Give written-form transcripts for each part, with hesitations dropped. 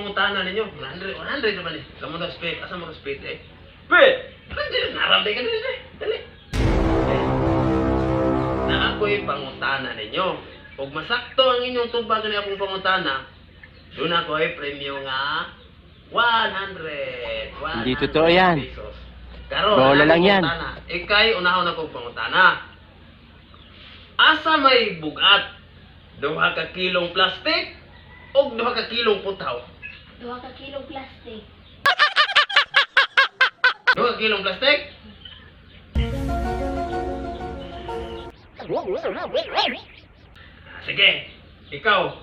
pangutana ninyo. 100 naman eh. Kamu daw speed. Asa mo speed eh? Speed! Naramday ka din eh. Dali. Na ako'y pangutana ninyo. Kung masakto ang inyong tubag na akong pangutana, doon ako ay premyo nga 100. Hindi totoo yan. Pesos. Karon, Bola lang yan. Ikay, unahon akong pangutana. Asa may bugat? 2 ka kilong plastic o 2 ka kilong putaw? 2 ka kilong plastic. 2 ka kilong plastic? Sige, ikaw.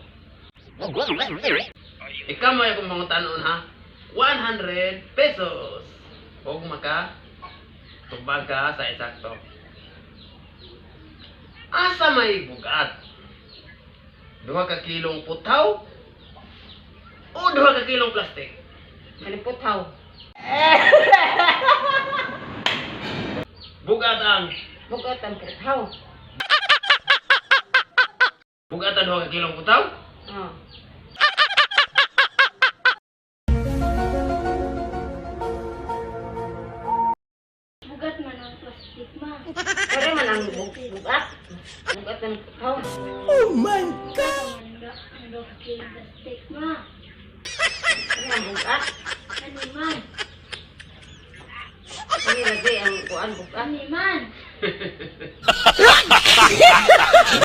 Ikaw may akong pangutanon ha. 100 pesos. Huwag maka tubag ka sa eksakto. Asa may bugat? 2 ka kilong putaw o 2 ka kilong plastic? Maliputaw. Bugat ang Bugat ang putaw. bugat ang 2 ka kilong putaw? Oh. Bugat man ang plastic ma. Pero man ang bugat. Bugat ang putaw. Oh my God! Ang 2 ka kilong plastic ma. Ano ang bugat? Ano man? Ano lagi ang bugat? Ano man?